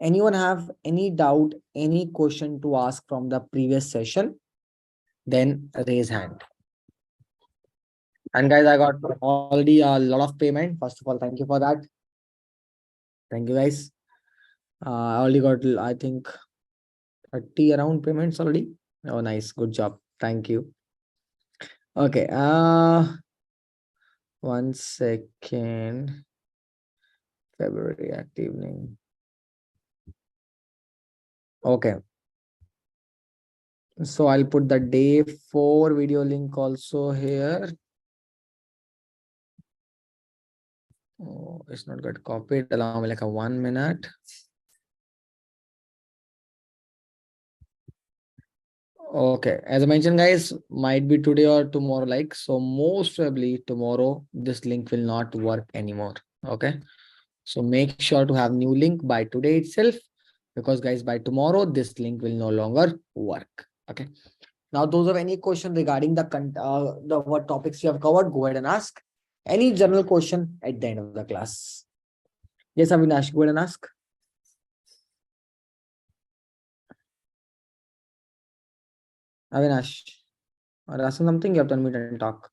Anyone have any doubt, any question to ask from the previous session? Then raise hand. And guys, I got already a lot of payment. First of all, thank you for that. Thank you, guys. I already got, I think, 30 around payments already. Oh, nice. Good job. Thank you. Okay. 1 second. February React evening. Okay. So I'll put the day 4 video link also here. Oh, it's not got copied. Allow me like a 1 minute. Okay, as I mentioned, guys, might be today or tomorrow, like, so most probably tomorrow this link will not work anymore. Okay, so make sure to have new link by today itself, because guys, by tomorrow this link will no longer work. Okay, now those have any question regarding the what topics you have covered, go ahead and ask any general question at the end of the class. Yes, Avinash, go ahead and ask. Avinash, or asking something, you have to unmute and talk.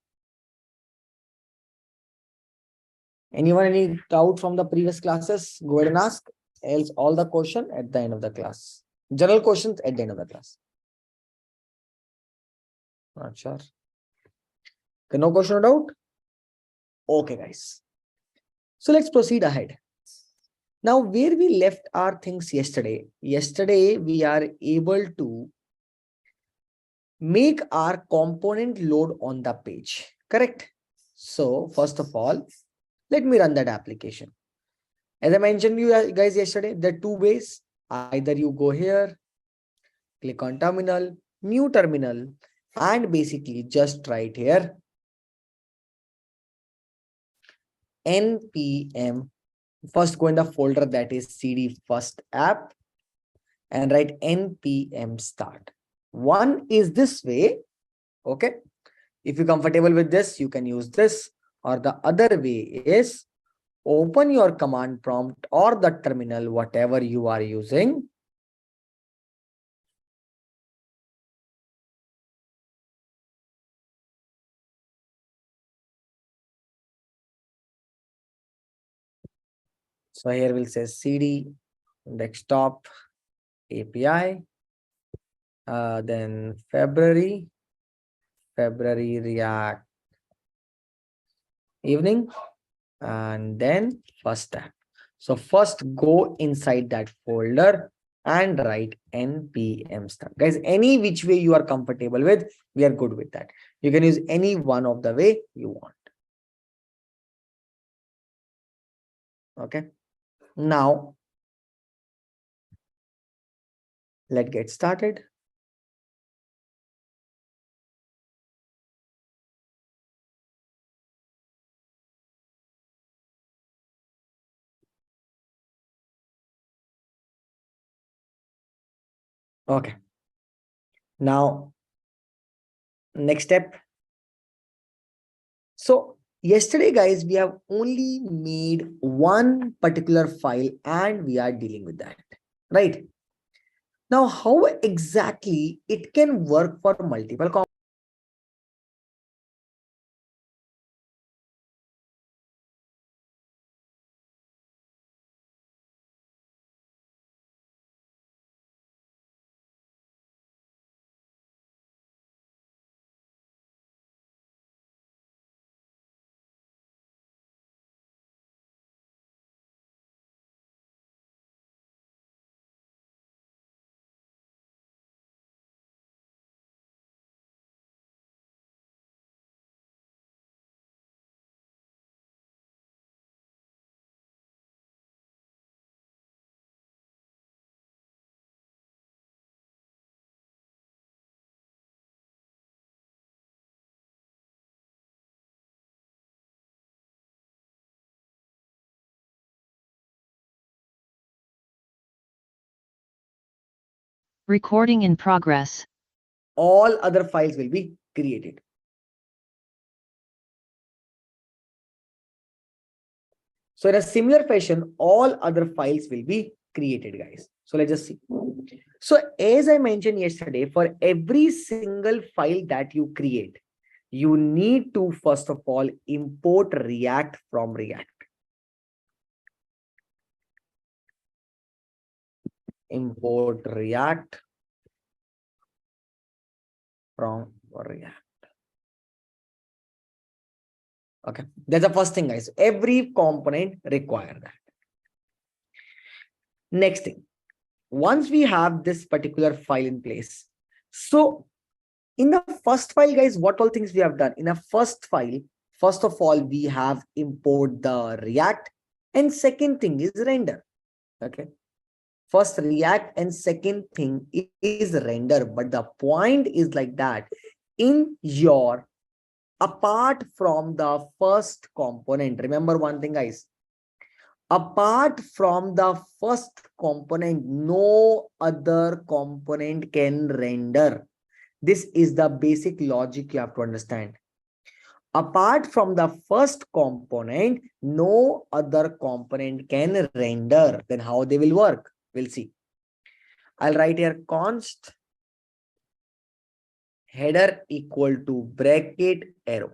Anyone any doubt from the previous classes? Go ahead and ask. Else all the question at the end of the class. General questions at the end of the class. Not sure. Okay, no question or doubt? Okay, guys. So let's proceed ahead. Now, where we left our things yesterday we are able to make our component load on the page, correct? So first of all, let me run that application. As I mentioned you guys yesterday, there are two ways. Either you go here, click on terminal, new terminal, and basically just write here npm. First go in the folder that is cd first app and write npm start. One is this way. Okay. If you're comfortable with this, you can use this, or the other way is open your command prompt or the terminal, whatever you are using. So here we'll say cd desktop API, then February React evening, and then first app. So first go inside that folder and write npm start. Guys, any which way you are comfortable with, we are good with that. You can use any one of the way you want. Okay. Now, let's get started. Okay. Now, next step. So yesterday, guys, we have only made one particular file and we are dealing with that, right? Now, how exactly it can work for multiple components? Recording in progress. All other files will be created. So in a similar fashion, all other files will be created, guys. So let's just see. So as I mentioned yesterday, for every single file that you create, you need to first of all import React from React. Import React from React. Okay, that's the first thing, guys. Every component require that. Next thing, once we have this particular file in place, so in the first file, guys, what all things we have done in a first file? First of all, we have import the React, and second thing is render. Okay, first React and second thing is render. But the point is like that in your, apart from the first component, remember one thing, guys, apart from the first component, no other component can render. This is the basic logic you have to understand. Apart from the first component, no other component can render. Then how they will work? We'll see. I'll write here const header equal to bracket arrow.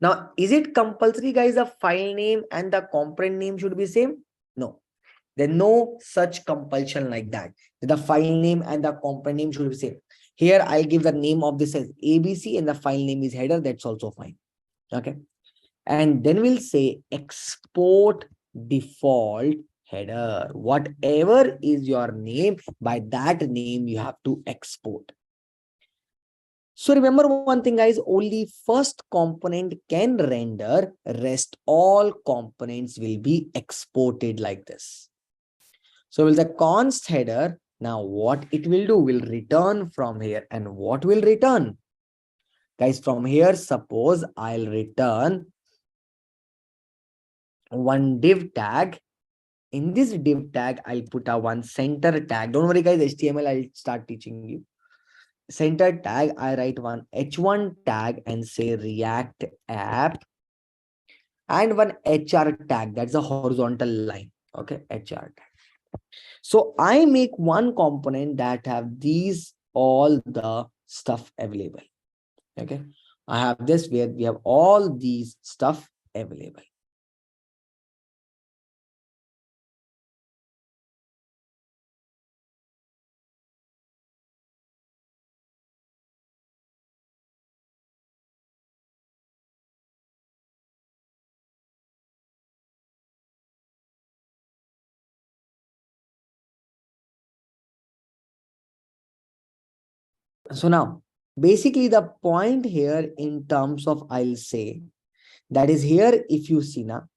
Now, is it compulsory, guys, the file name and the component name should be same? No. There's no such compulsion like that. The file name and the component name should be same. Here, I'll give the name of this as ABC and the file name is header. That's also fine. Okay. And then we'll say export default header. Whatever is your name, by that name you have to export. So remember one thing, guys, only first component can render, rest all components will be exported like this. So with the const header, now what it will do will return from here. And what will return? Guys, from here, suppose I'll return one div tag. In this div tag, I'll put a one center tag. Don't worry, guys, HTML, I'll start teaching you. Center tag, I write one h1 tag and say React app, and one HR tag, that's a horizontal line. Okay, HR tag. So I make one component that have these all the stuff available. Okay, I have this where we have all these stuff available. So now, basically the point here in terms of, I'll say, that is here, if you see now,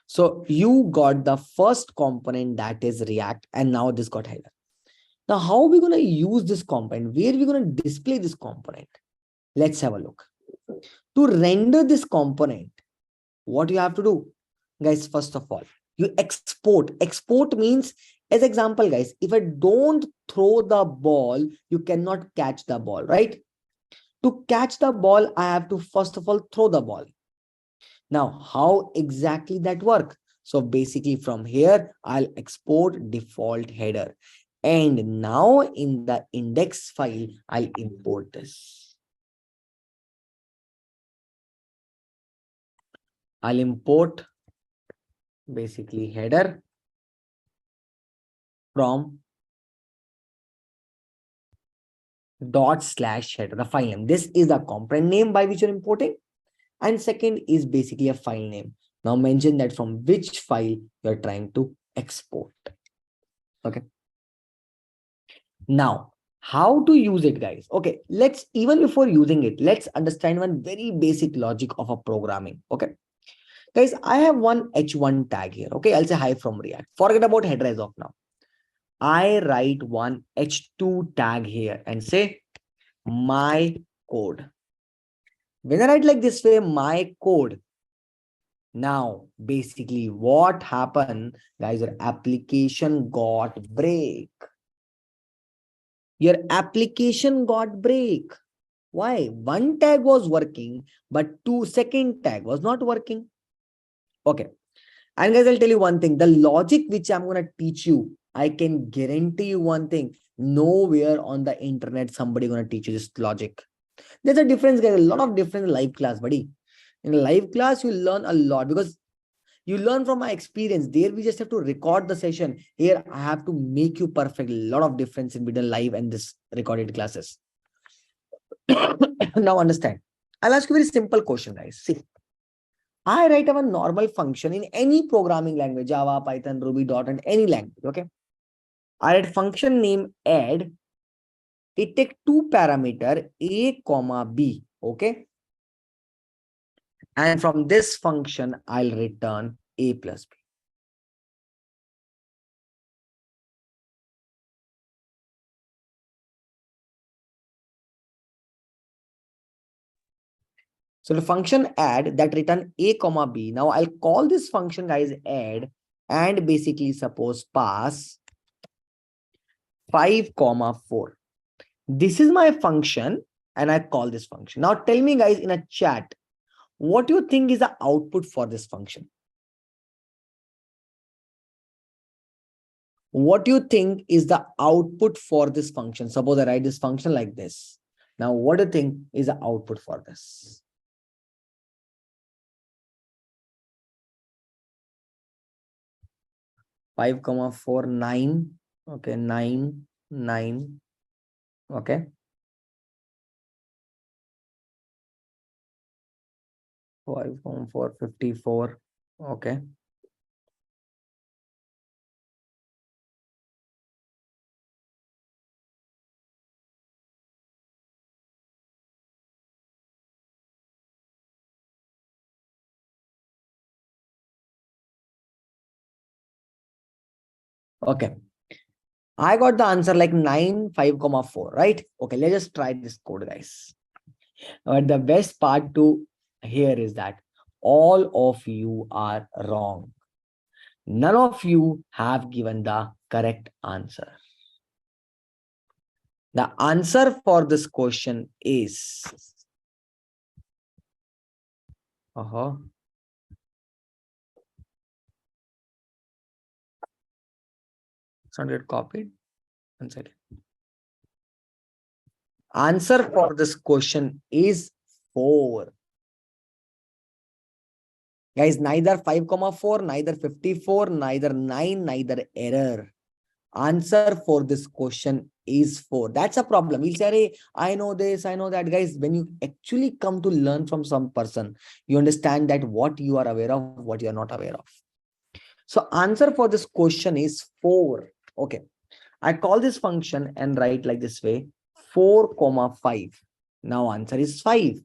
so you got the first component that is React, and now this got header. Now, how are we going to use this component? Where are we going to display this component? Let's have a look. To render this component, what you have to do, guys, first of all, you export. Export means, as example, guys, if I don't throw the ball, you cannot catch the ball, right? To catch the ball, I have to first of all throw the ball. Now, how exactly that work? So basically from here, I'll export default header. And now in the index file, I'll import this. I'll import basically header from ./header, the file name. This is the component name by which you're importing. And second is basically a file name. Now mention that from which file you're trying to export. Okay. Now, how to use it, guys? Okay, let's, even before using it, let's understand one very basic logic of a programming. Okay, guys, I have one h1 tag here. Okay, I'll say hi from React. Forget about header as of now. I write one h2 tag here and say my code. When I write like this way, my code, now basically what happened, guys, your application got break. Your application got break. Why? One tag was working, but second tag was not working. Okay. And guys, I'll tell you one thing, the logic which I'm going to teach you, I can guarantee you one thing, nowhere on the internet somebody going to teach you this logic. There's a difference, guys, a lot of difference in live class, buddy. In a live class, you learn a lot because you learn from my experience. There, we just have to record the session. Here, I have to make you perfect. A lot of difference in between live and this recorded classes. Now understand. I'll ask you a very simple question, guys. See, I write a normal function in any programming language, Java, Python, Ruby, .NET, any language, okay? I write function name add. It take two parameter a comma b, okay? And from this function, I'll return a plus b. So the function add that return a comma b. Now I'll call this function, guys, add, and basically suppose pass 5 comma 4. This is my function and I call this function. Now tell me, guys, in a chat, what do you think is the output for this function? What do you think is the output for this function? Suppose I write this function like this. Now, what do you think is the output for this? Five comma 4, 9. Okay, 9, 9. Okay. 5 comma 4, 54. Okay. Okay. I got the answer like 9, 5 comma 4, right? Okay, let's just try this code, guys. But the best part to here is that all of you are wrong. None of you have given the correct answer. The answer for this question is it's not get copied. One second. Answer for this question is 4. Guys, neither 5 comma 4, neither 54, neither 9, neither error. Answer for this question is 4. That's a problem. We'll say, hey, I know this, I know that. Guys, when you actually come to learn from some person, you understand that what you are aware of, what you are not aware of. So answer for this question is 4. Okay. I call this function and write like this way, 4 comma 5. Now answer is 5.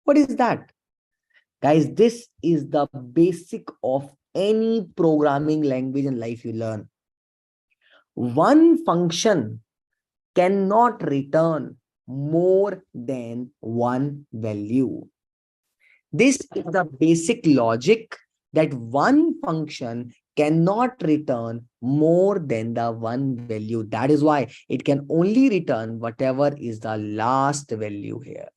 What is that? Guys, this is the basic of any programming language in life you learn. One function cannot return more than one value. This is the basic logic that one function cannot return more than the one value. That is why it can only return whatever is the last value here.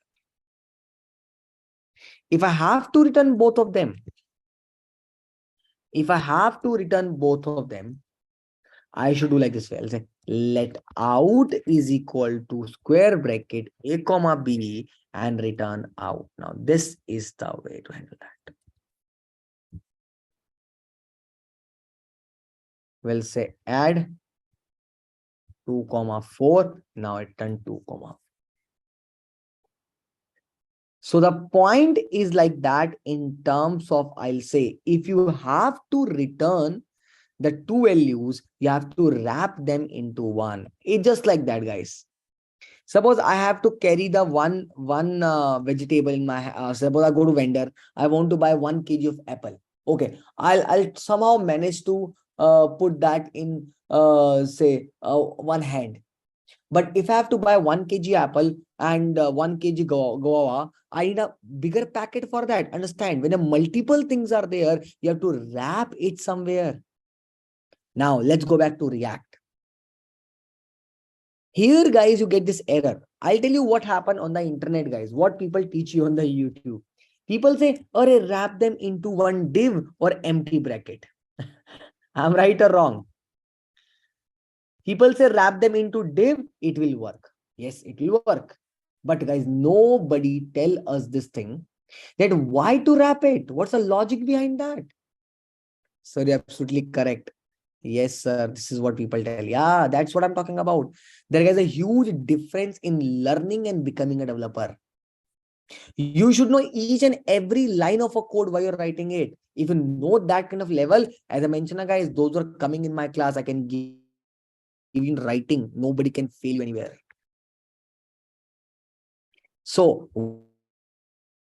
If I have to return both of them, I should do like this way. I'll say let out is equal to square bracket a comma b and return out. Now this is the way to handle that. We'll say add 2 comma 4. Now it turned 2 comma. So the point is like that in terms of, I'll say, if you have to return the two values, you have to wrap them into one. It's just like that, guys. Suppose I have to carry the one vegetable in my suppose I go to vendor, I want to buy 1 kg of apple. Okay, I'll somehow manage to put that in say one hand. But if I have to buy 1 kg apple and 1 kg guava, I need a bigger packet for that. Understand? When multiple things are there, you have to wrap it somewhere. Now let's go back to React. Here, guys, you get this error. I'll tell you what happened on the internet, guys. What people teach you on the YouTube. People say, "Arey, wrap them into one div or empty bracket." I'm right or wrong? People say wrap them into div, it will work. Yes, it will work. But guys, nobody tell us this thing that why to wrap it? What's the logic behind that? So you're absolutely correct. Yes, sir. This is what people tell. Yeah, that's what I'm talking about. There is a huge difference in learning and becoming a developer. You should know each and every line of a code while you're writing it. If you know that kind of level, as I mentioned, guys, those who are coming in my class, I can give you in writing. Nobody can fail you anywhere. So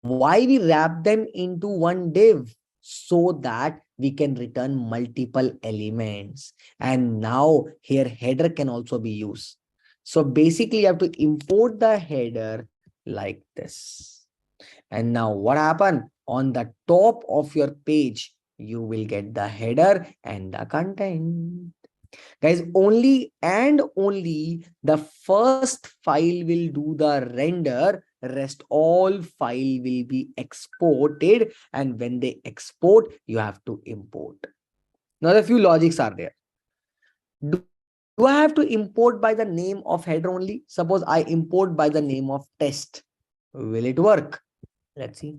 why we wrap them into one div? So that we can return multiple elements. And now here header can also be used. So basically you have to import the header like this. And now what happened? On the top of your page, you will get the header and the content. Guys, only and only the first file will do the render, rest all file will be exported, and when they export, you have to import. Now the few logics are there. Do I have to import by the name of header only? Suppose I import by the name of test. Will it work? Let's see.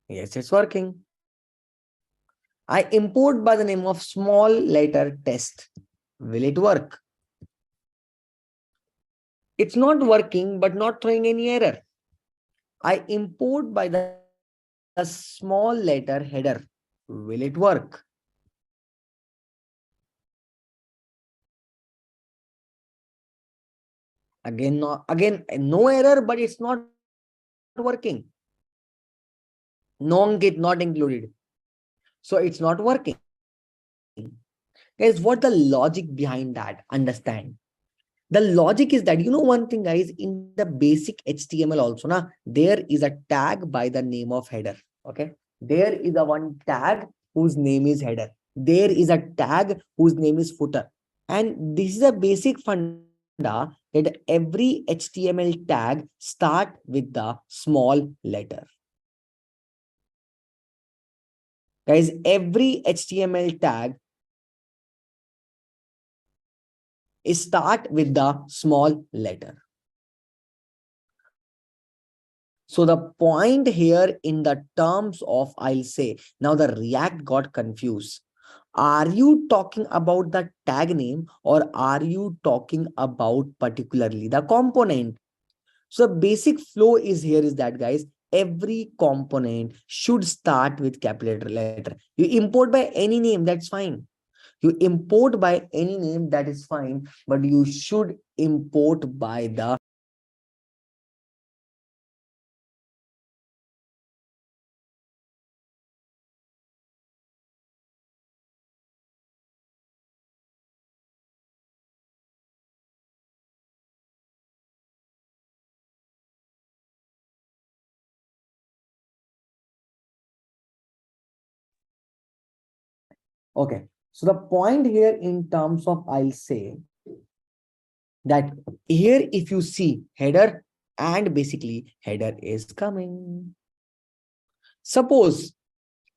Yes, it's working. I import by the name of small letter test. Will it work? It's not working, but not throwing any error. I import by the small letter header. Will it work? Again, no error, but it's not working. No Ankit, not included. So it's not working. Guys, what the logic behind that? Understand. The logic is that, one thing, guys, in the basic HTML also, there is a tag by the name of header. Okay. There is a one tag whose name is header. There is a tag whose name is footer. And this is a basic funda that every HTML tag start with the small letter. Guys, every HTML tag is start with the small letter. So the point here in the terms of, I'll say, now the React got confused. Are you talking about the tag name or are you talking about particularly the component? So basic flow is here is that, guys, every component should start with capital letter. You import by any name, that's fine. You import by any name, that is fine, but you should import by the okay. So the point here in terms of, I'll say that here, if you see header and basically header is coming. Suppose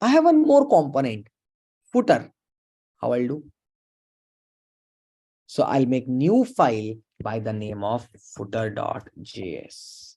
I have one more component, footer. How I'll do? So I'll make new file by the name of footer.js.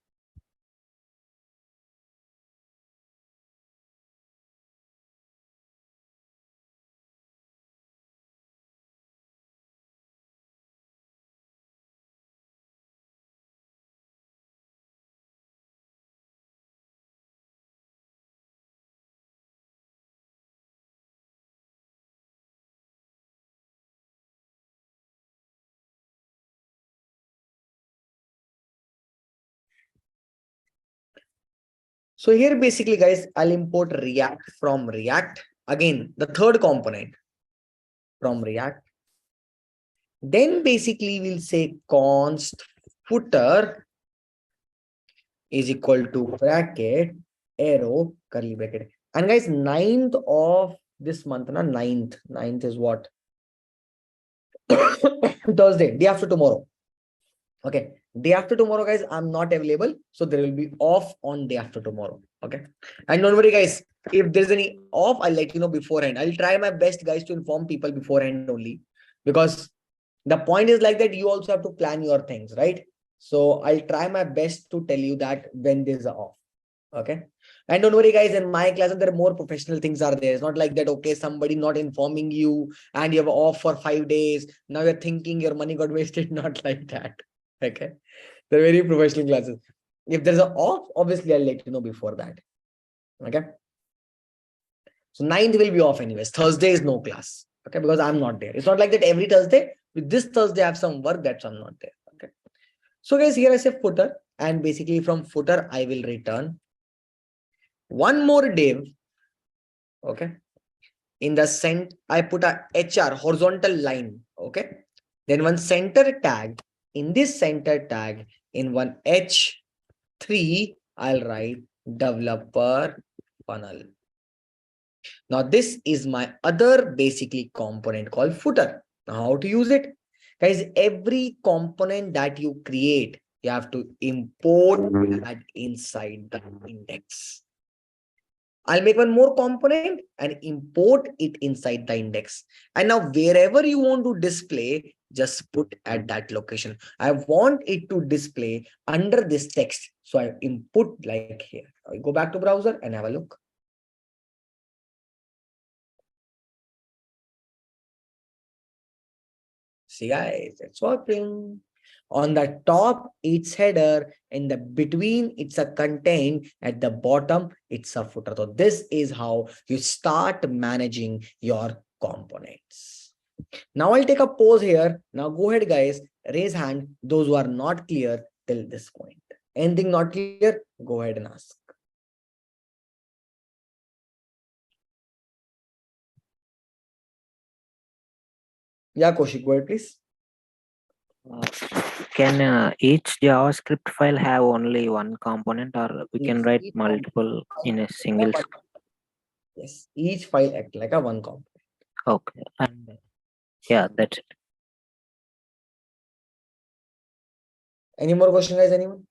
So here basically, guys, I'll import React from React. Again, the third component from React. Then basically we'll say const footer is equal to bracket arrow curly bracket. And guys, 9th of this month, na 9th is what? Thursday, day after tomorrow. Okay, Day after tomorrow, guys, I'm not available. So there will be off on day after tomorrow. Okay. And don't worry, guys, if there's any off, I'll let you know beforehand. I'll try my best, guys, to inform people beforehand only. Because the point is like that you also have to plan your things, right? So I'll try my best to tell you that when there's a off. Okay. And don't worry, guys, in my class, there are more professional things are there. It's not like that, okay, somebody not informing you and you have off for 5 days. Now you're thinking your money got wasted. Not like that. Okay. They're very professional classes. If there's an off, obviously I'll let you know before that. Okay. So 9th will be off anyways. Thursday is no class. Okay, because I'm not there. It's not like that every Thursday. With this Thursday, I have some work that's I'm not there. Okay. So guys, here I say footer, and basically from footer, I will return one more div. Okay. In the center, I put a HR horizontal line. Okay. Then one center tag. In this center tag, in one H3, I'll write developer funnel. Now this is my other basically component called footer. Now how to use it? Guys, every component that you create, you have to import that inside the index. I'll make one more component and import it inside the index. And now wherever you want to display, just put at that location. I want it to display under this text. So I input like here. I go back to browser and have a look. See guys, it's working. On the top, it's header. In the between, it's a content. At the bottom, it's a footer. So this is how you start managing your components. Now I'll take a pause here. Now go ahead, guys. Raise hand. Those who are not clear till this point. Anything not clear? Go ahead and ask. Yeah, Kaushik, go ahead, please. Can each JavaScript file have only one component, or we can write multiple in a single? Yes, each file act like a one component. Okay, and yeah, that's it. Any more question, guys? Anyone?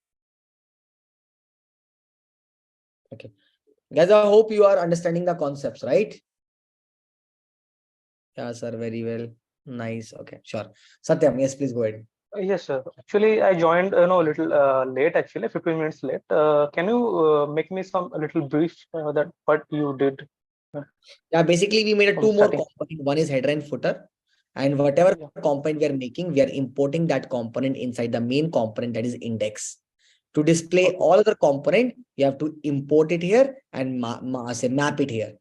Okay. Guys, I hope you are understanding the concepts, right? Yeah, sir, very well. Nice. Okay, sure. Satyam, yes, please go ahead. Yes, sir. Actually, I joined, a little late. Actually, 15 minutes late. Can you make me some a little brief that what you did? Yeah, basically we made a From two more starting. component. One is header and footer, and whatever component we are making, we are importing that component inside the main component, that is index. To display Okay. all other component, you have to import it here and map it here.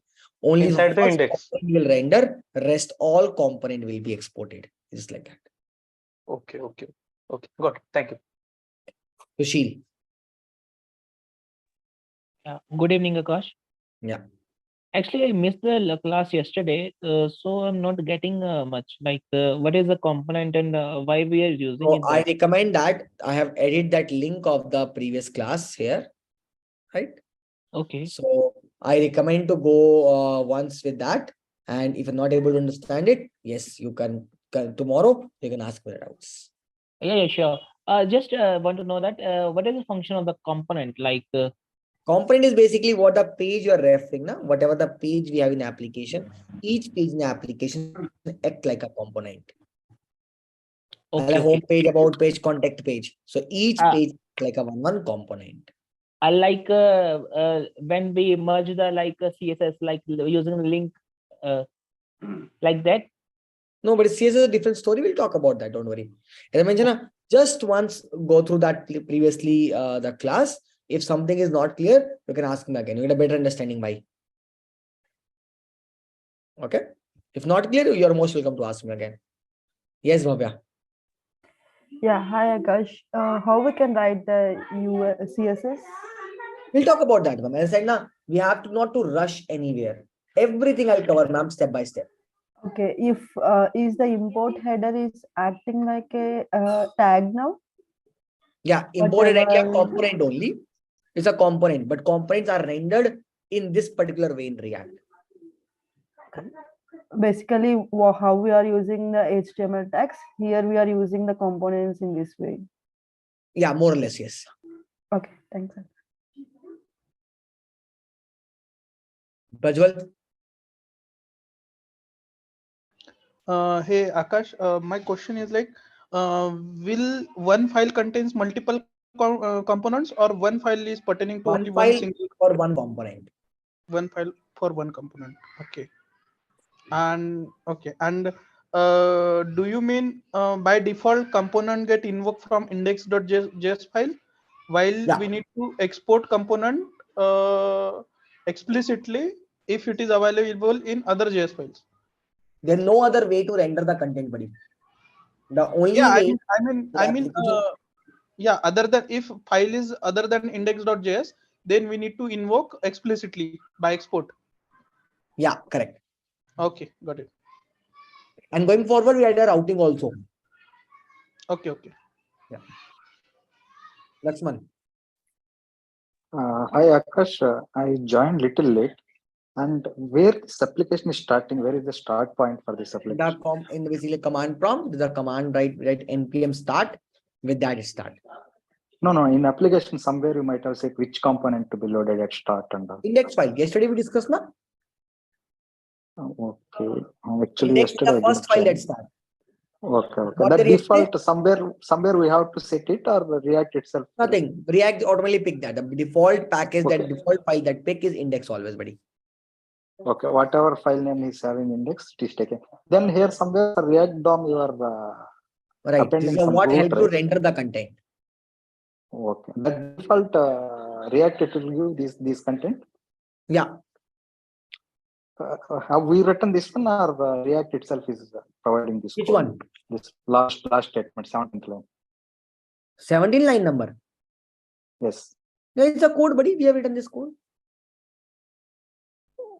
Only Inside the first index. component will render, rest all component will be exported. Just like that. Okay. Got it. Thank you. Sushil. Yeah. Good evening, Akash. Yeah. Actually, I missed the class yesterday, so I'm not getting much. Like, what is the component and why we are using So it? I That recommend that I have added that link of the previous class here, right? okay. So I recommend to go once with that. And if you're not able to understand it, yes, you can tomorrow you can ask me the doubts. Yeah, sure. Just want to know that what is the function of the component? Like, Component is basically what the page you're referring now, whatever the page we have in application, each page in the application act like a component. I'll have okay, home okay. page, about page, contact page. So each Uh, page like a one component. I like when we merge the like CSS, like using the link, uh, like that. No, but CSS is a different story. We'll talk about that. Don't worry. As I mentioned, just once go through that previously the class. If something is not clear, you can ask me again. You get a better understanding by. Okay. If not clear, you are most welcome to ask me again. Yes, Bhavya. Yeah, hi Akash. How we can write the CSS? We'll talk about that, ma'am. As I said, now we have to not to rush anywhere. Everything I'll cover, ma'am, step by step. Okay, if is the import header is acting like a tag now? Yeah, imported a Whatever. component only. It's a component, but components are rendered in this particular way in React. Basically, how we are using the HTML tags. Here we are using the components in this way. Yeah, more or less, yes. Okay, thanks. Prajwal? Hey Akash, my question is like, will one file contains multiple components, or one file is pertaining to only One one file single or one component. one file for one component? Okay. And okay, and do you mean by default component get invoked from index.js file, while Yeah. we need to export component explicitly if it is available in other JS files? There's no other way to render the content, buddy. The only Yeah, way the I mean, application. yeah. Other than if file is other than index.js, then we need to invoke explicitly by export. Yeah, correct. Okay, got it. And going forward, we add a routing also. Okay, okay. Yeah. Lakshman. Hi Akash, I joined little late. And where this application is starting, where is the start point for this application? In the basically command prompt, there's a command write npm start. With that, it start. No, in application somewhere you might have said which component to be loaded at start and all. Index file. Yesterday we discussed, na? Okay. Actually, Index is yesterday the I first didn't file join. that start. Okay. Got That there yesterday? default somewhere we have to set it, or React itself? Nothing. React automatically pick that. The default package, Okay. that default file that pick is index always, buddy. Okay. Whatever file name is having index, it is taken. Then here somewhere React DOM you are Right. This appending is some what root, helps to right? render the content. Okay. The default React it will give this content. Yeah. Have we written this one, or React itself is providing this Which code? one? This last statement, 17th line. 17 line number. Yes. Yeah, it's a code, buddy. We have written this code.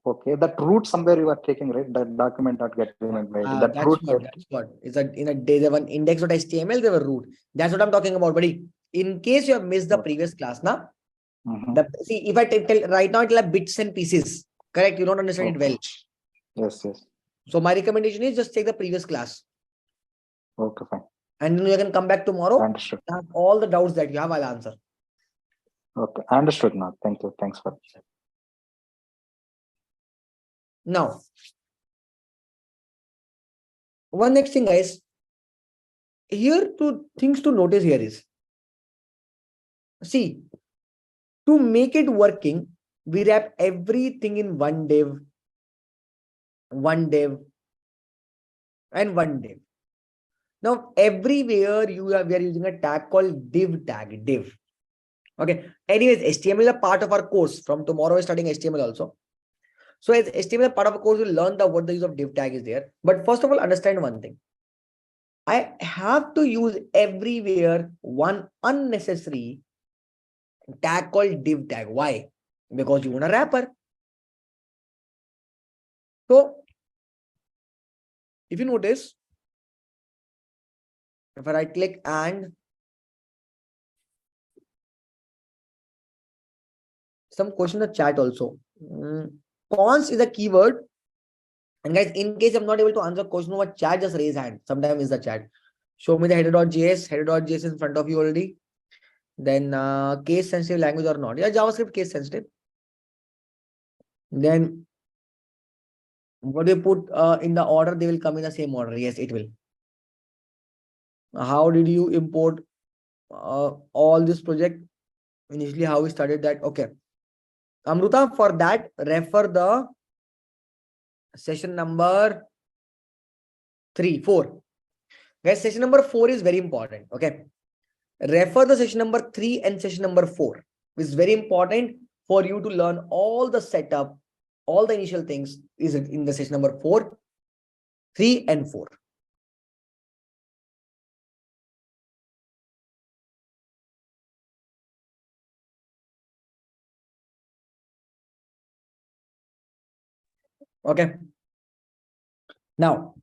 Okay. That root somewhere you are taking, right? That document not get remembered. That That's root. what. That's what. It's there's one index.html, there were root. That's what I'm talking about, buddy. In case you have missed the previous class, now, see, if I tell right now, it'll have bits and pieces. Correct? You don't understand it well. Yes. So my recommendation is just take the previous class. Okay, fine. And then you can come back tomorrow. Understood. Have all the doubts that you have, I'll answer. Okay, understood now. Thank you. Thanks for it. Now, one next thing, guys. Here, two things to notice here is, see, to make it working, we wrap everything in one div, and one div. Now, everywhere we are using a tag called div tag, div. Okay. Anyways, HTML is a part of our course. From tomorrow, we're studying HTML also. So as HTML part of a course, we'll learn what the use of div tag is there. But first of all, understand one thing. I have to use everywhere one unnecessary tag called div tag. Why? Because you want a wrapper. So if you notice, if I right click and some question in the chat also. Cons is a keyword. And guys, in case I'm not able to answer question over chat, just raise hand. Sometimes is the chat. Show me the header.js in front of you already. Then case sensitive language or not. Yeah, JavaScript case sensitive. Then what do you put in the order? They will come in the same order. Yes, it will. How did you import all this project? Initially, how we started that? Okay. Amruta, for that, refer the session number 4. Guys, session number 4 is very important. Okay. Refer the session number 3 and session number 4. It's very important for you to learn all the setup, all the initial things is in the session number 4, 3 and 4. Okay. Now,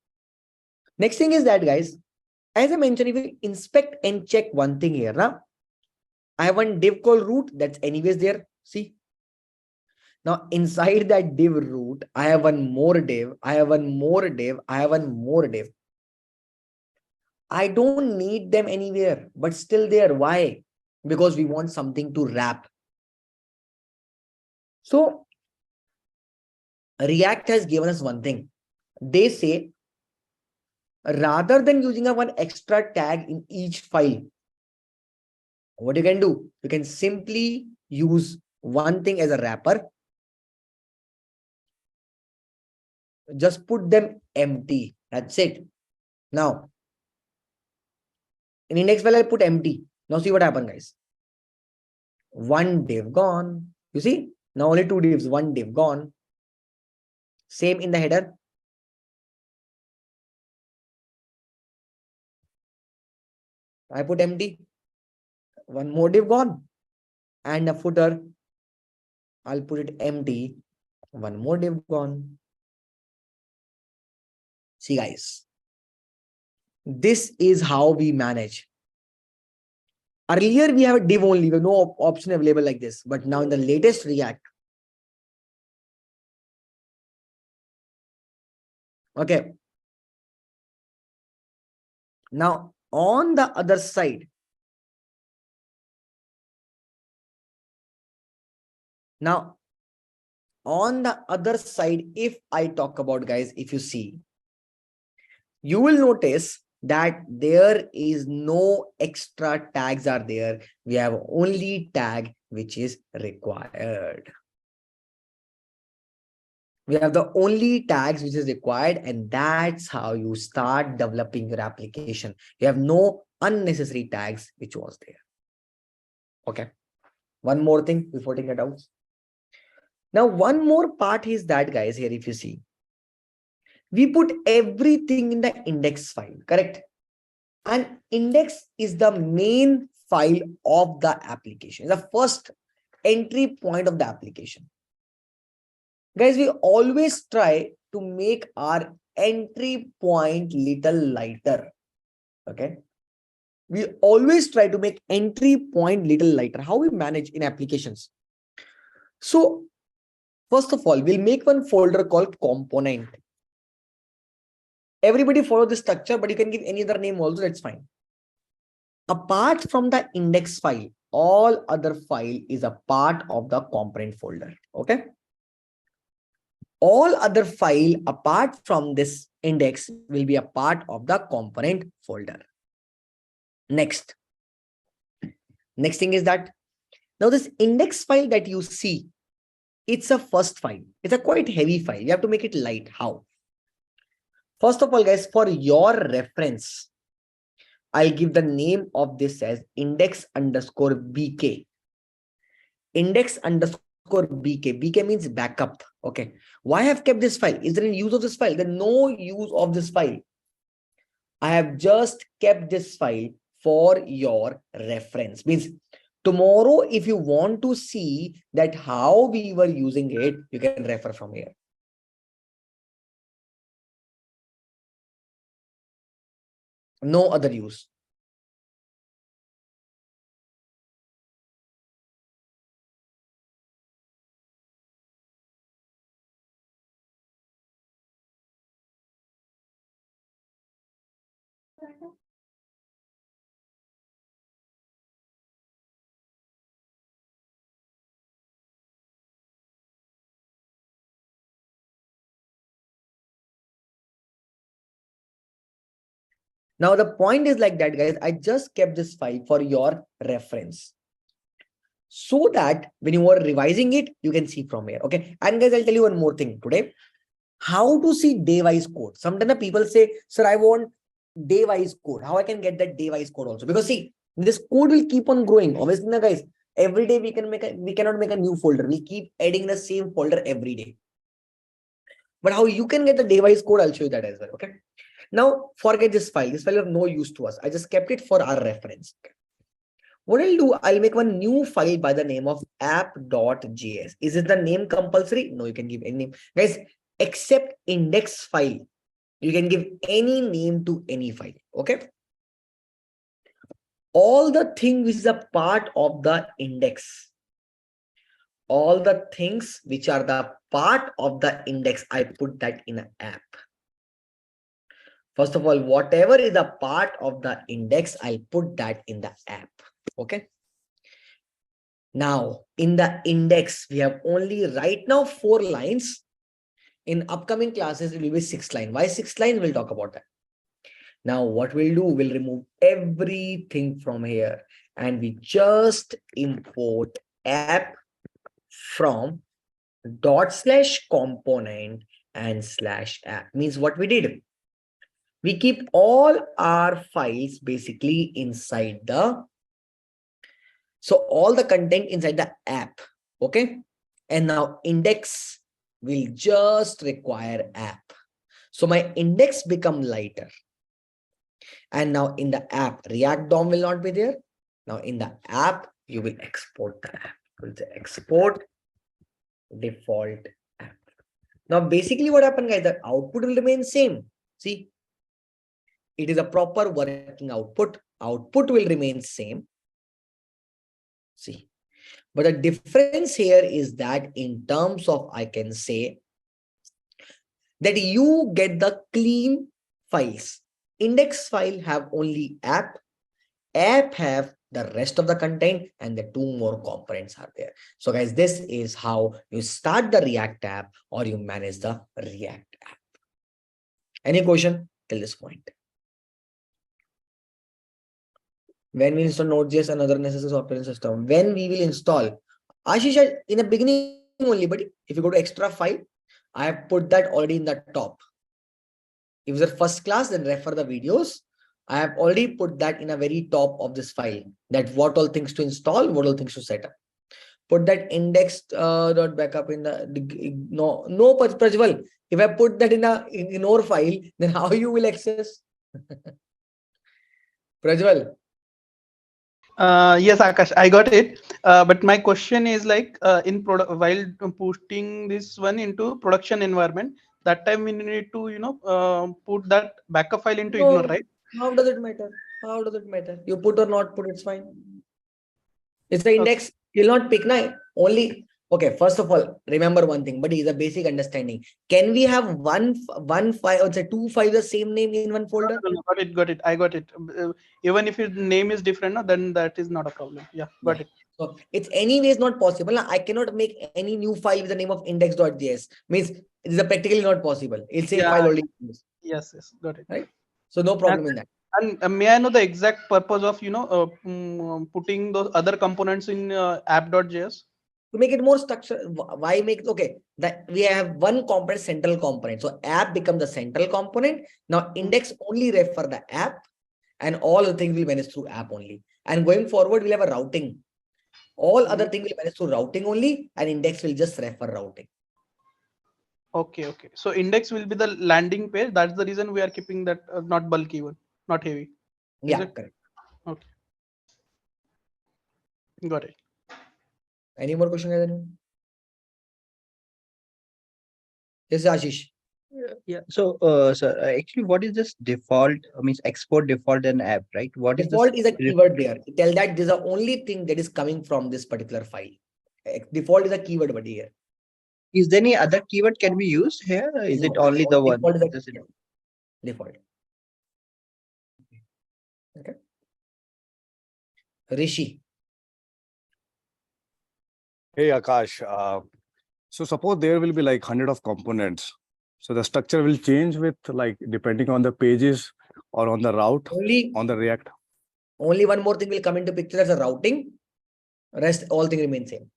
next thing is that, guys, as I mentioned, if you inspect and check one thing here, now, I have one div called root that's anyways there. See, now inside that div root, I have one more div, I have one more div, I have one more div. I don't need them anywhere, but still there. Why? Because we want something to wrap. So React has given us one thing. They say, rather than using a one extra tag in each file, what you can do, you can simply use one thing as a wrapper. Just put them empty. That's it. Now, in index file, I put empty. Now see what happened, guys. One div gone. You see? Now only two divs, one div gone. Same in the header. I put empty. One more div gone. And a footer, I'll put it empty. One more div gone. See, guys. This is how we manage. Earlier, we have a div only. We have no option available like this. But now in the latest React, okay. Now, on the other side, if I talk about, guys, if you see, you will notice that there is no extra tags are there. We have only tag which is required. We have the only tags which is required, and that's how you start developing your application. You have no unnecessary tags which was there. Okay. One more thing before taking it out. Now, one more part is that, guys, here if you see, we put everything in the index file, correct? And index is the main file of the application, the first entry point of the application. Guys, we always try to make our entry point little lighter. Okay. We always try to make entry point little lighter. How we manage in applications. So first of all, we'll make one folder called component. Everybody follow this structure, but you can give any other name also, that's fine. Apart from the index file, all other file is a part of the component folder. Okay. All other file apart from this index will be a part of the component folder. Next thing is that now this index file that you see, it's a first file. It's a quite heavy file. You have to make it light. How? First of all, guys, for your reference, I'll give the name of this as index_bk. Index_bk. bk means backup. Okay. Why have kept this file? Is there any use of this file? There's no use of this file. I have just kept this file for your reference. Means tomorrow, if you want to see that how we were using it, you can refer from here. No other use. Now the point is like that, guys. I just kept this file for your reference, so that when you are revising it, you can see from here. Okay. And guys, I'll tell you one more thing today. How to see day-wise code. Sometimes people say, sir, I want day-wise code. How I can get that day-wise code also? Because see, this code will keep on growing. Obviously, guys, every day we cannot make a new folder. We keep adding the same folder every day. But how you can get the day-wise code, I'll show you that as well. Okay. Now forget this file. This file of no use to us. I just kept it for our reference. What I'll do, I'll make one new file by the name of app.js. Is it the name compulsory? No, you can give any name. Guys, except index file, you can give any name to any file. Okay. All the things which is a part of the index, all the things which are the part of the index, I put that in an app. First of all, whatever is a part of the index, I'll put that in the app. Okay. Now, in the index, we have only right now 4 lines. In upcoming classes, it will be 6 lines. Why 6 lines? We'll talk about that. Now, what we'll do, we'll remove everything from here and we just import app from /component and /app. Means what we did, we keep all our files basically inside the, so all the content inside the app. Okay. And now index will just require app. So my index become lighter. And now in the app, React DOM will not be there. Now in the app, you will export the app. We'll say export default app. Now basically what happened, guys, the output will remain same. See, it is a proper working output. Output will remain same. See, but the difference here is that in terms of, I can say that you get the clean files. Index file have only app have the rest of the content, and the 2 more components are there. So guys, this is how you start the React app or you manage the React app. Any question till this point? When we install Node.js and other necessary operating system, when we will install, Ashish, in the beginning only, but if you go to extra file, I have put that already in the top. If it's a first class, then refer the videos. I have already put that in a very top of this file, that what all things to install, what all things to set up. Put that index.backup in the, no Prajwal. If I put that in a ignore file, then how you will access? Prajwal. Yes, Akash, I got it. But my question is like in product, while putting this one into production environment, that time we need to put that backup file into ignore, right? How does it matter? How does it matter? You put or not put, it's fine. It's the index. Okay. You'll not pick now. Only okay. First of all, remember one thing, but it's a basic understanding. Can we have one file or say 2 files the same name in one folder? No, got it. I got it. Even if his name is different, no, then that is not a problem. Yeah, got it. So it's anyways not possible. I cannot make any new file with the name of index.js. Means it is a practically not possible. It'll say file already. Yes, got it. Right. So no problem in that. And may I know the exact purpose of putting those other components in app.js? To make it more structured. Why make okay? That we have one component, central component. So app becomes the central component. Now index only refer the app, and all the things will manage through app only. And going forward, we'll have a routing. All other things will manage through routing only, and index will just refer routing. Okay. So index will be the landing page. That's the reason we are keeping that not bulky one, not heavy. Yeah, correct. Okay. Got it. Any more questions, guys? Yes, Ashish. Yeah. So, sir, actually, what is this default? Means export default and app, right? What Default is a keyword there. Tell that this is the only thing that is coming from this particular file. Default is a keyword, but here. Is there any other keyword can be used here? Or is it only the one? Default is a default. Okay. Rishi. Hey Akash, so suppose there will be like 100 of components. So the structure will change with like depending on the pages or on the route on the React. Only one more thing will come into picture as a routing. Rest all things remain same.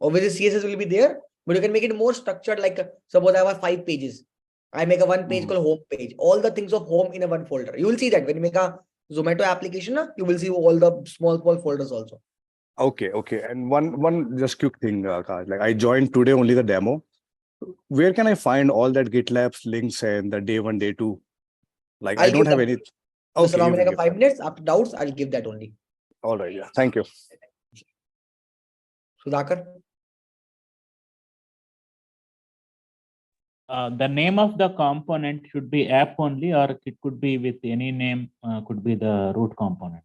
Obviously CSS will be there, but you can make it more structured. Like suppose I have 5 pages. I make a one page called home page. All the things of home in a one folder. You will see that when you make a Zomato application, you will see all the small folders also. Okay. And one just quick thing, Akash. Like I joined today only the demo. Where can I find all that GitLab's links and the day 1, day 2? Like I don't have any. Just allow me like 5 minutes. After doubts, I'll give that only. All right. Yeah. Thank you. Sudhakar. The name of the component should be app only, or it could be with any name, could be the root component.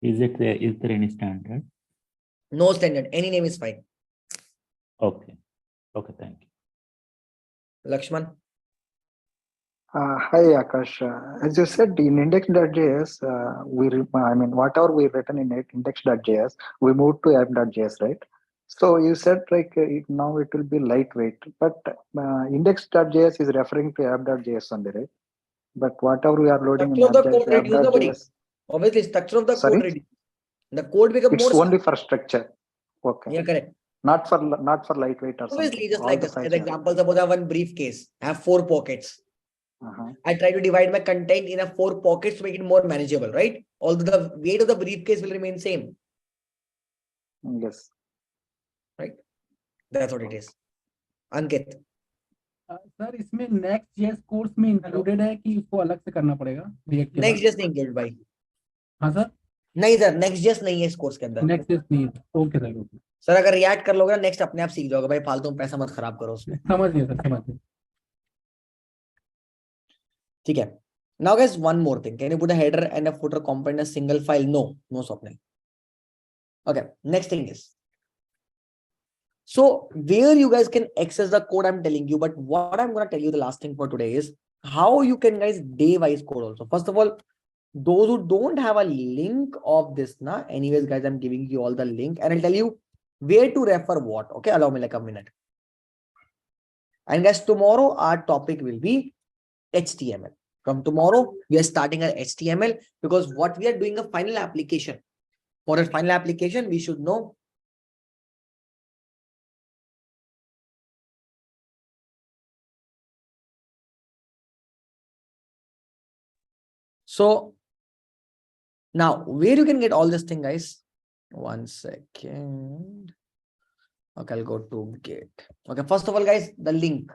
Is there any standard? No standard. Any name is fine. Okay, thank you. Lakshman. Hi Akash. As you said, in index.js, I mean, whatever we written in index.js, we moved to app.js, right? So you said like now it will be lightweight, but index.js is referring to app.js only, right? But whatever we are loading in Structure of the code reduce the body. app.js, Obviously, structure of the code sorry, reduce. The code become more it's only smooth. for structure. Okay, Yeah, correct. not for lightweight or something. Obviously, just All like the this. As fragile. example, suppose I have one briefcase. I have 4 pockets. Uh-huh. I try to divide my content in a 4 pockets to make it more manageable, right? Although the weight of the briefcase will remain same. Yes. Right? That's what it is. Ankit. Sir इसमें next JS course में included है कि उसको अलग से करना पड़ेगा react के बाद? नेक्स्ट जेएस नहीं इंक्लूडेड भाई. हाँ सर, नहीं सर, नेक्स्ट जेएस नहीं है इस कोर्स के अंदर. नेक्स्ट जेएस नहीं है. Okay sir, okay. सर अगर रिएक्ट कर लोगे ना नेक्स्ट अपने आप सीख जाओगे भाई, फालतू में पैसा मत खराब करो उसमें. समझ गए सर, समझ गए. ठीक है. Now guys, one more thing. Can you put a header and a footer component in a single file? No, no Swapnil. Okay, next thing is, so where you guys can access the code I'm telling you, but what I'm going to tell you the last thing for today is how you can guys day-wise code also. First of all, those who don't have a link of this, anyways guys, I'm giving you all the link and I'll tell you where to refer what. Okay, allow me like a minute. And guys, tomorrow our topic will be HTML. From tomorrow, we are starting our HTML because what we are doing a final application. For a final application, we should know so now where you can get all this thing, guys. 1 second. Okay, I'll go to get. Okay, first of all, guys, the link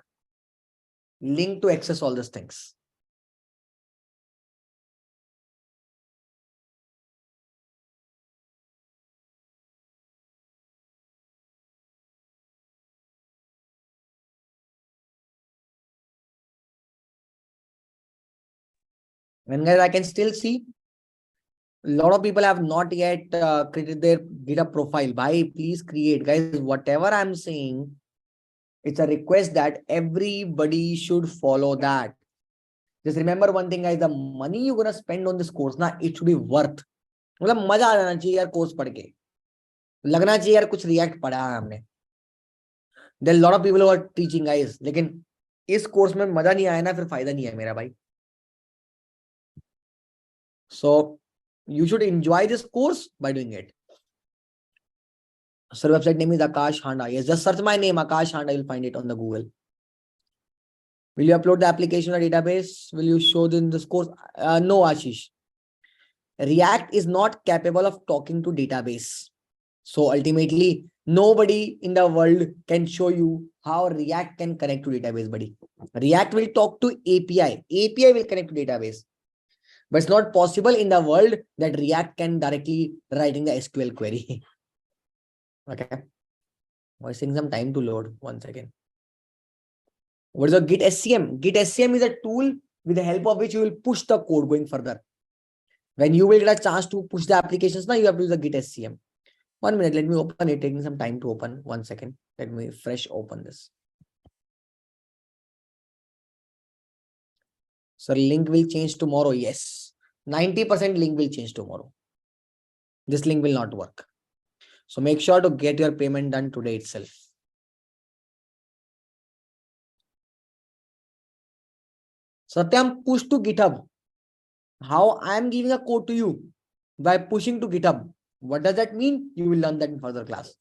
to access all these things. And guys, I can still see a lot of people have not yet created their GitHub profile. Bhai, please create, guys. Whatever I'm saying, it's a request that everybody should follow that. Just remember one thing, guys. The money you're gonna spend on this course, it should be worth. मतलब मजा आ जाना चाहिए यार course पढ़ के. लगना चाहिए यार कुछ रिएक्ट पढ़ा है हमने. There are a lot of people who are teaching, guys. लेकिन इस कोर्स में मजा नहीं आया ना, फिर फायदा नहीं है मेरा भाई. So you should enjoy this course by doing it. Sir, website name is Akash Handa. Yes, just search my name, Akash Handa. You'll find it on the Google. Will you upload the application or database? Will you show in this course? No, Ashish. React is not capable of talking to database. So ultimately, nobody in the world can show you how React can connect to database, buddy. React will talk to API. API will connect to database. But it's not possible in the world that React can directly write in the SQL query. Okay. Wasting some time to load. 1 second. What is a Git SCM? Git SCM is a tool with the help of which you will push the code going further. When you will get a chance to push the applications, now you have to use the Git SCM. 1 minute, let me open it. Taking some time to open. 1 second. Let me fresh open this. So link will change tomorrow. Yes. 90% link will change tomorrow. This link will not work. So make sure to get your payment done today itself. Satyam, push to GitHub. How I am giving a code to you by pushing to GitHub. What does that mean? You will learn that in further class.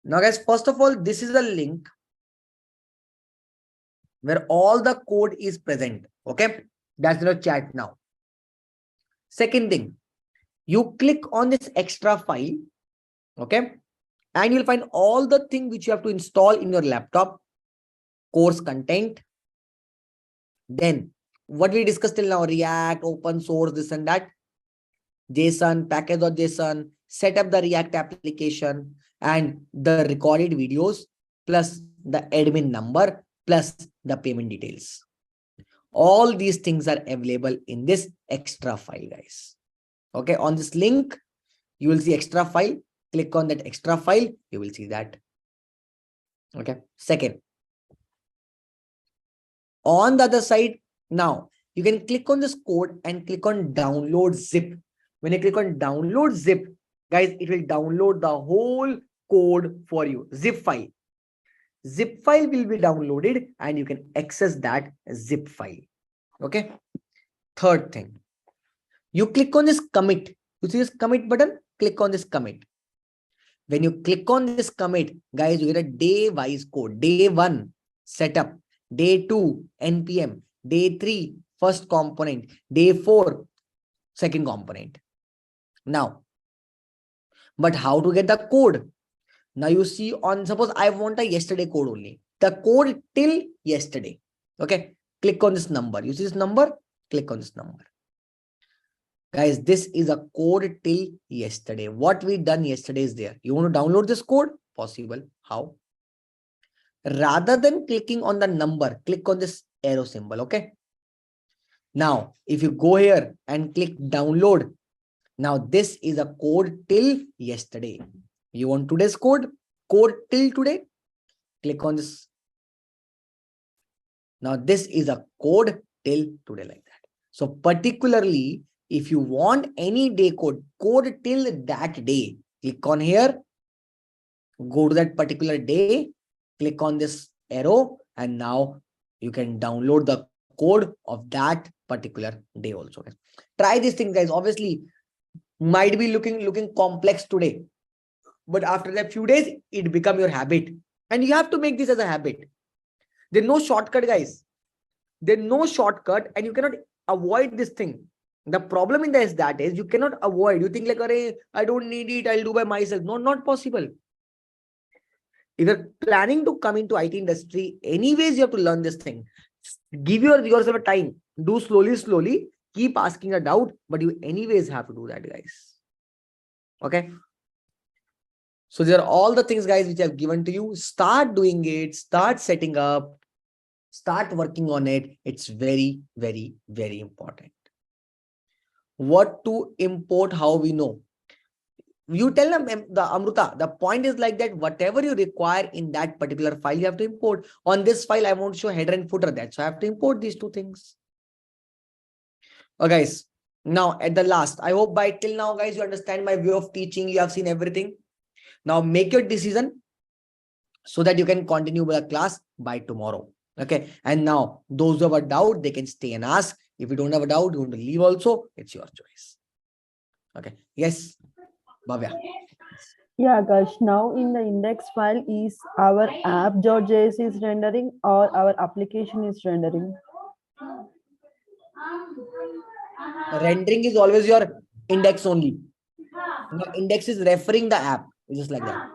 Now guys, first of all, this is a link where all the code is present. Okay. That's in the chat now. Second thing, you click on this extra file. Okay. And you'll find all the things which you have to install in your laptop. Course content. Then what we discussed till now, React, open source, this and that. JSON, package.json, set up the React application and the recorded videos plus the admin number plus the payment details. All these things are available in this extra file, guys. Okay, on this link, you will see extra file. Click on that extra file, you will see that. Okay, second. On the other side, now you can click on this code and click on download zip. When you click on download zip, guys, it will download the whole code for you. Zip file. Zip file will be downloaded and you can access that zip file. Okay. Third thing, you click on this commit. You see this commit button? Click on this commit. When you click on this commit, guys, you get a day-wise code. Day 1, setup. Day 2, npm. Day 3, first component. Day 4, second component. Now, but how to get the code? Now you see on, suppose I want a yesterday code only. The code till yesterday. Okay. Click on this number. You see this number? Click on this number. Guys, this is a code till yesterday. What we done yesterday is there. You want to download this code? Possible. How? Rather than clicking on the number, click on this arrow symbol. Okay. Now, if you go here and click download, now this is a code till yesterday. You want today's code till today? Click on this. Now this is a code till today, like that. So particularly, if you want any day code till that day, click on here, go to that particular day, click on this arrow, and now you can download the code of that particular day also. Try this thing, guys. Obviously, might be looking complex today, but after that few days, it become your habit. And you have to make this as a habit. There's no shortcut, guys. There's no shortcut, and you cannot avoid this thing. The problem in this that is you cannot avoid. You think like, I don't need it, I'll do by myself. No, not possible. If you're planning to come into IT industry, anyways, you have to learn this thing. Give yourself a time. Do slowly. Keep asking a doubt, but you anyways have to do that, guys. Okay. So there are all the things, guys, which I've given to you. Start doing it. Start setting up. Start working on it. It's very, very, very important. What to import, how we know. You tell them, the Amruta, the point is like that, whatever you require in that particular file, you have to import. On this file, I want to show header and footer. That's why I have to import these two things. Okay, guys. Now, at the last, I hope by till now, guys, you understand my way of teaching. You have seen everything. Now, make your decision so that you can continue with the class by tomorrow. Okay. And now, those who have a doubt, they can stay and ask. If you don't have a doubt, you want to leave also, it's your choice. Okay. Yes. Bhavya. Yeah, Akash. Now in the index file, is our app.js is rendering or our application is rendering? Rendering is always your index only. Now, index is referring the app. It's just like that.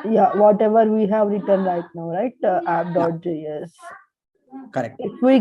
Yeah, whatever we have written right now, right? App.js. Correct. If we